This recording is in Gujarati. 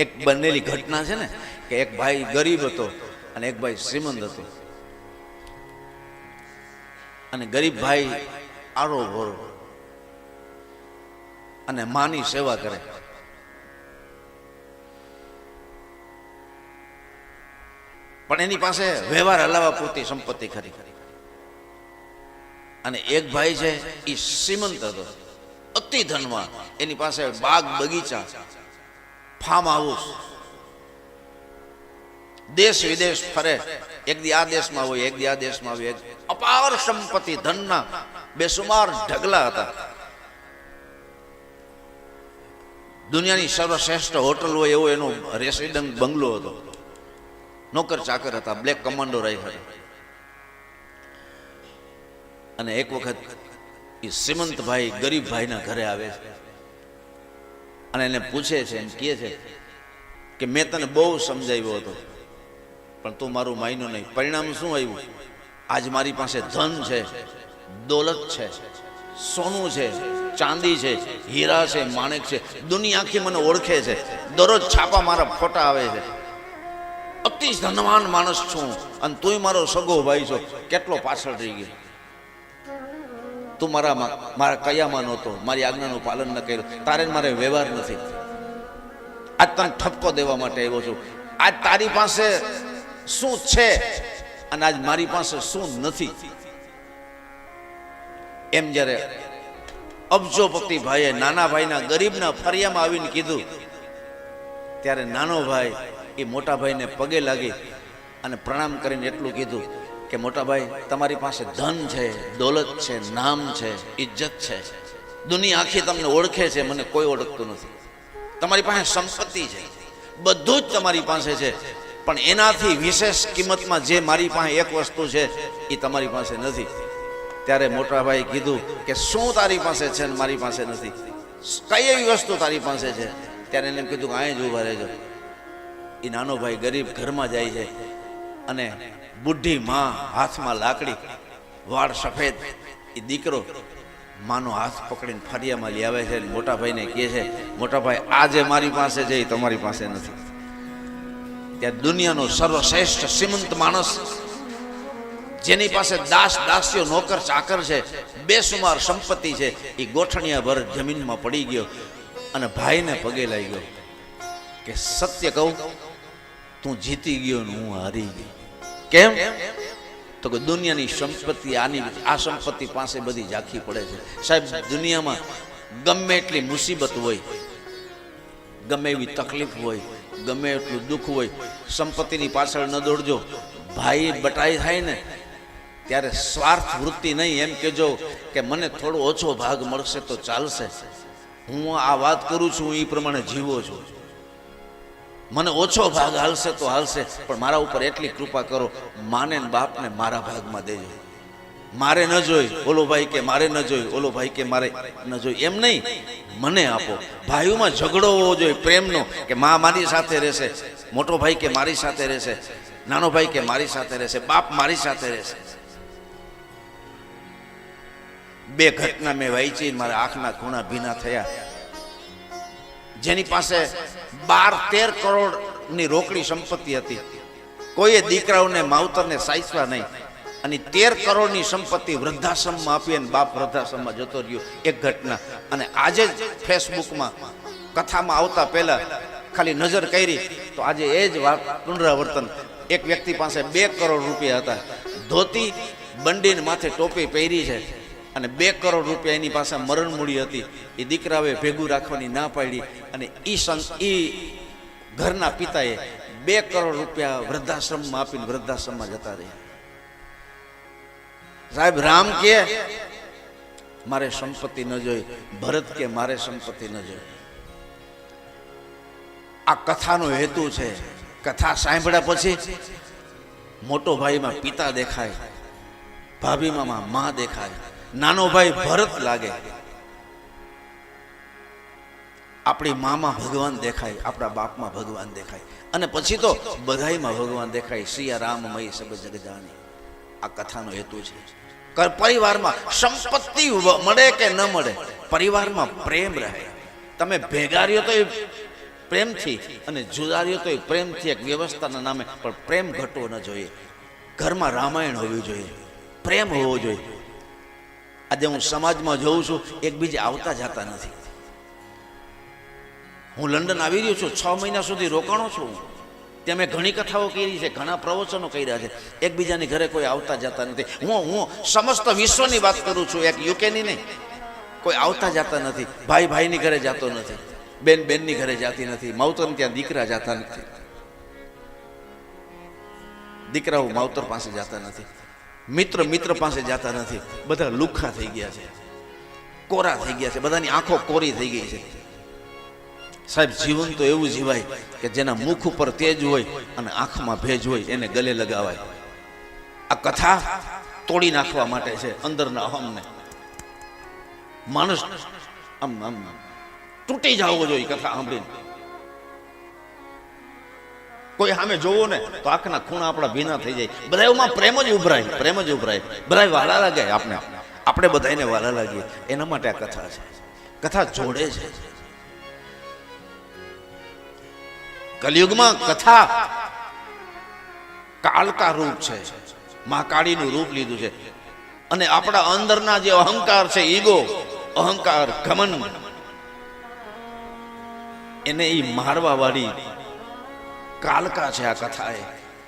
એક બનેલી ઘટના છે ને કે એક ભાઈ ગરીબ હતો અને એક ભાઈ શ્રીમંત હતો. અને ગરીબ ભાઈ આરો ભરો અને માની સેવા કરે. પણ એની પાસે વ્યવહાર હલાવવા પૂરતી સંપત્તિ ખરી. અને એક ભાઈ છે એ શ્રીમંત હતો, અતિ ધનવાન. એની પાસે બાગ બગીચા, ફાર્મ હાઉસ, દેશ વિદેશ ફરે. એક દી આ દેશમાં હોય, એક દી આ દેશમાં આવે. અપાર સંપત્તિ, ધનના બેસુમાર ઢગલા હતા. દુનિયાની સર્વશ્રેષ્ઠ હોટલ હોય એવો એનો રેસિડન્ટ બંગલો હતો. નોકર ચાકર હતા, બ્લેક કમાન્ડો રહ્યા હતા. અને એક વખત એ શ્રીમંત ભાઈ ગરીબ ભાઈના ઘરે આવે છે અને એને પૂછે છે, એમ કહે છે કે મેં તને બહુ સમજાવ્યો હતો પણ તું મારું માયનો નહીં. પરિણામ શું આવ્યું? આજ મારી પાસે ધન છે, દોલત છે, સોનું છે, ચાંદી છે, હીરા છે, માણેક છે. દુનિયા આખી મને ઓળખે છે. દરરોજ છાપા મારા ફોટા આવે છે. અતિ ધનવાન માણસ છું અને તુંય મારો સગો ભાઈ છો. કેટલો પાછળ રહી ગયો. તું મારા કયામાં નહોતો, મારી આજ્ઞાનું પાલન ન કર્યું. તારે મારે વ્યવહાર નથી. આજ તને ઠપકો દેવા માટે આવ્યો છું. આજ તારી પાસે શું છે અને આજ મારી પાસે શું નથી. એમ જ્યારે અબજોપતિ ભાઈએ નાના ભાઈના ગરીબના ફરિયામાં આવીને કીધું ત્યારે નાનો ભાઈ એ મોટા ભાઈને પગે લાગી અને પ્રણામ કરીને એટલું કીધું કે મોટા ભાઈ, તમારી પાસે ધન છે, દોલત છે, નામ છે, ઇજ્જત છે, દુનિયા આખી તમને ઓળખે છે, મને કોઈ ઓળખતું નથી. તમારી પાસે સંપત્તિ છે, બધું જ તમારી પાસે છે, પણ એનાથી વિશેષ કિંમતમાં જે મારી પાસે એક વસ્તુ છે એ તમારી પાસે નથી. ત્યારે મોટા ભાઈ કીધું કે શું તારી પાસે છે ને મારી પાસે નથી? કઈ એવી વસ્તુ તારી પાસે છે? ત્યારે એને કીધું કે અહીં જ ઊભા રહેજો. એ નાનો ભાઈ ગરીબ ઘરમાં જાય છે અને બુઢી માં હાથમાં લાકડી, વાળ સફેદ, એ દીકરો માનો હાથ પકડીને ફરિયામાં લઈ આવે છે. મોટા ભાઈને કહે છે, મોટા ભાઈ, આ જે મારી પાસે છે એ તમારી પાસે નથી. ત્યાં દુનિયાનો સર્વશ્રેષ્ઠ શ્રીમંત માણસ, જેની પાસે દાસ દાસીઓ, નોકર ચાકર છે, બેસુમાર સંપત્તિ છે, એ ગોઠણિયા ભર જમીનમાં પડી ગયો અને ભાઈને પગે લાગી ગયો કે સત્ય કહું, તું જીતી ગયો ને હું હારી ગયો. કેમ? તો કે દુનિયાની સંપત્તિ, આ સંપત્તિ પાસે બધી ઝાંખી પડે છે. સાહેબ, દુનિયામાં ગમે એટલી મુસીબત હોય, ગમે એવી તકલીફ હોય, ગમે એટલું દુઃખ હોય, સંપત્તિની પાછળ ન દોડજો. ભાઈ બટાઈ થાય ને ત્યારે સ્વાર્થ વૃત્તિ નહીં. એમ કહેજો કે મને થોડો ઓછો ભાગ મળશે તો ચાલશે. હું આ વાત કરું છું એ પ્રમાણે જીવો છું. મને ઓછો ભાગ હાલશે તો હાલશે, પણ મારા ઉપર એટલી કૃપા કરો, માને ને બાપને મારા ભાગમાં દેજો. મારે ન જોઈ ઓલો ભાઈ કે મારે ન જોઈ ઓલો ભાઈ કે મારે ન જોઈ, એમ નહીં, મને આપો. ભાઈઓમાં ઝઘડો હોવો જોઈએ પ્રેમનો, કે મા મારી સાથે રહેશે, મોટો ભાઈ કે મારી સાથે રહેશે, નાનો ભાઈ કે મારી સાથે રહેશે, બાપ મારી સાથે રહેશે. બે ઘટના મેં વાંચી, મારા આંખના ખૂણા ભીના થયા. જેની પાસે 12-13 કરોડની રોકડી સંપત્તિ હતી, કોઈએ દીકરાઓને માવતરને સાચવા નહીં, અને 13 કરોડની સંપત્તિ વૃદ્ધાશ્રમમાં આપી અને બાપ વૃદ્ધાશ્રમમાં જતો રહ્યો. એક ઘટના. અને આજે જ ફેસબુકમાં કથામાં આવતા પહેલા ખાલી નજર કરી તો આજે એ જ વાત પુનરાવર્તન. એક વ્યક્તિ પાસે 2 કરોડ રૂપિયા હતા, ધોતી બંડીને માથે ટોપી પહેરી છે અને 2 કરોડ રૂપિયા એની પાસે મરણ મૂડી હતી. એ દીકરાઓએ ભેગું રાખવાની ના પાડી અને એ ઘરના પિતાએ 2 કરોડ રૂપિયા વૃદ્ધાશ્રમમાં આપીને વૃદ્ધાશ્રમમાં જતા રહ્યા. સાહેબ, રામ કે મારે સંપત્તિ ન જોઈ, ભરત કે મારે સંપત્તિ ન જોઈ. આ કથાનો હેતુ છે. કથા સાંભળ્યા પછી મોટો ભાઈમાં પિતા દેખાય, ભાભીમાં માં દેખાય, નાનો ભાઈ ભરત લાગે, આપણી મામાં ભગવાન દેખાય, આપણા બાપમાં ભગવાન દેખાય, અને પછી તો બધાયમાં ભગવાન દેખાય. સિયા રામમય સબ જગ જાની. આ કથાનો હેતુ છે. પરિવારમાં સંપત્તિ મળે કે ન મળે, પરિવારમાં પ્રેમ રહે. તમે ભેગા રહ્યો તો પ્રેમથી, અને જુદારીઓ તો પ્રેમથી, એક વ્યવસ્થાના નામે, પણ પ્રેમ ઘટવો ન જોઈએ. ઘરમાં રામાયણ હોવી જોઈએ, પ્રેમ હોવો જોઈએ. આજે હું સમાજમાં જોઉં છું, એકબીજા આવતા જતા નથી. હું લંડન આવી રહ્યો છું, 6 મહિના સુધી રોકાણો છું. ત્યાં મેં ઘણી કથાઓ કરી છે, ઘણા પ્રવચનો કર્યા છે. એકબીજાની ઘરે કોઈ આવતા જતા નથી. હું સમસ્ત વિશ્વની વાત કરું છું, એક યુકેની નહીં. કોઈ આવતા જતા નથી. ભાઈ ભાઈની ઘરે જતો નથી, બેન બેનની ઘરે જતી નથી, માવતર ત્યાં દીકરા જતા નથી, દીકરાઓ માવતર પાસે જતા નથી, મિત્ર મિત્ર પાસે જતા નથી. બધા લુખ્ખા થઈ ગયા છે, કોરા થઈ ગયા છે, બધાની આંખો કોરી થઈ ગઈ છે. સાહેબ, જીવન તો એવું જીવાય કે જેના મુખ ઉપર તેજ હોય અને આંખમાં ભેજ હોય એને ગલે લગાવાય. આ કથા તોડી નાખવા માટે છે અંદરના અહમને. માણસ આમ આમ તૂટી જવો જોઈએ કથા સાંભળીને. કોઈ સામે જોવો ને તો આંખના ખૂણા આપણા ભીના થઈ જાય. બધા એમાં પ્રેમ જ ઉભરાય, પ્રેમ જ ઉભરાય. બધા વાલા લાગે આપણે બધાને વાલા લાગીએ. એના માટે આ કથા છે. કથા જોડે છે. કલયુગમાં કથા કાળકા રૂપ છે, મહાકાળીનું રૂપ લીધું છે. અને આપણા અંદરના જે અહંકાર છે, ઈગો, અહંકાર, ઘમંડ, એને એ મારવા વાળી કાલકા છે આ કથા.